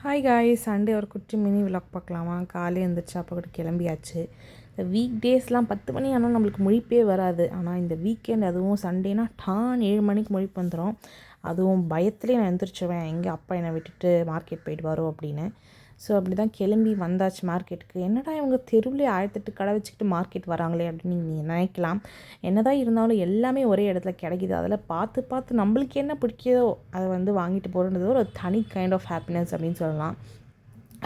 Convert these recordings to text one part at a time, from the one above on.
Hi guys, Sunday ஒரு குட்டி mini vlog பார்க்கலாமா? காலையில் எழுந்திரிச்சா அப்போ கூட கிளம்பியாச்சு. இந்த வீக் டேஸ்லாம் 10 மணி ஆனால் நம்மளுக்கு முழிப்பே வராது. ஆனால் இந்த வீக்கெண்ட் அதுவும் சண்டேனா 7 மணிக்கு முழிப்பு வந்துடும். அதுவும் பயத்துலேயே நான் எழுந்திரிச்சுவேன், எங்கே அப்பா என்னை விட்டுட்டு மார்க்கெட் போயிட்டு வரோம் அப்படின்னு. ஸோ அப்படி தான் கிளம்பி வந்தாச்சு மார்க்கெட்டுக்கு. என்னடா இவங்க தெருவிலே 1008 கடை வச்சுக்கிட்டு மார்க்கெட் வராங்களே அப்படின்னு நீங்கள் நினைக்கலாம். என்னதான் இருந்தாலும் எல்லாமே ஒரே இடத்துல கிடைக்கிது. அதில் பார்த்து பார்த்து நம்மளுக்கு என்ன பிடிக்குதோ அதை வாங்கிட்டு போகிறது ஒரு தனி கைண்ட் ஆஃப் ஹாப்பினஸ் அப்படின்னு சொல்லலாம்.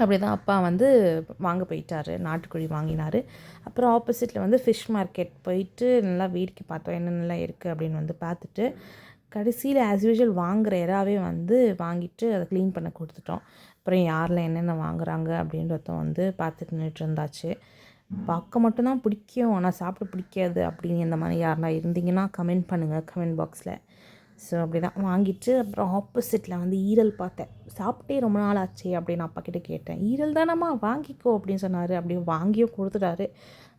அப்படி தான் அப்பா வாங்க போயிட்டார், நாட்டுக்கோழி வாங்கினார். அப்புறம் ஆப்போசிட்டில் ஃபிஷ் மார்க்கெட் போயிட்டு நல்லா வேடிக்கை பார்த்தோம், என்னென்னலாம் இருக்குது அப்படின்னு பார்த்துட்டு கடைசியில் ஆஸ் யூஷுவல் வாங்குகிற இறாவே வாங்கிட்டு அதை க்ளீன் பண்ண கொடுத்துட்டோம். அப்புறம் யாரில் என்னென்ன வாங்குறாங்க அப்படின்றத பார்த்துட்டு நின்றுட்டு இருந்தாச்சு. பார்க்க மட்டும்தான் பிடிக்கும், ஆனால் சாப்பிட பிடிக்காது அப்படின்னு இந்த மாதிரி யாருனா இருந்தீங்கன்னா கமெண்ட் பண்ணுங்கள் கமெண்ட் பாக்ஸில். ஸோ அப்படி தான் வாங்கிட்டு அப்புறம் ஆப்போசிட்டில் ஈரல் பார்த்தேன். சாப்பிட்டே ரொம்ப நாள் ஆச்சு அப்படின்னு அப்பா கிட்டே கேட்டேன். ஈரல் தானம்மா, வாங்கிக்கோ அப்படின்னு சொன்னார். அப்படியே வாங்கியும் கொடுத்துட்டாரு.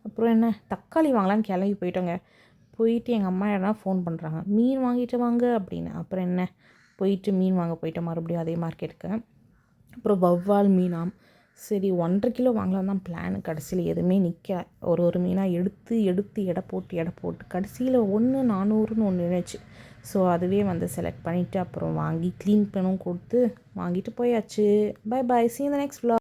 அப்புறம் என்ன, தக்காளி வாங்கலான்னு கிளம்பி போயிட்டோங்க. போயிட்டு எங்கள் அம்மா யாரா ஃபோன் பண்ணுறாங்க, மீன் வாங்கிட்டு வாங்க அப்படின்னு. அப்புறம் என்ன, போயிட்டு மீன் வாங்க போயிட்டோம் மறுபடியும் அதே மார்க்கெட்டுக்கு. அப்புறம் வவ்வால் மீனாம், சரி 1.5 கிலோ வாங்கலாம் தான் பிளான். கடைசியில் எதுவுமே நிற்க, ஒரு மீனாக எடுத்து எடை போட்டு கடைசியில் 400ன்னு ஒன்று இருந்துச்சு. ஸோ அதுவே செலக்ட் பண்ணிவிட்டு அப்புறம் வாங்கி க்ளீன் பண்ணவும் கொடுத்து வாங்கிட்டு போயாச்சு. Bye bye, see you in the next vlog.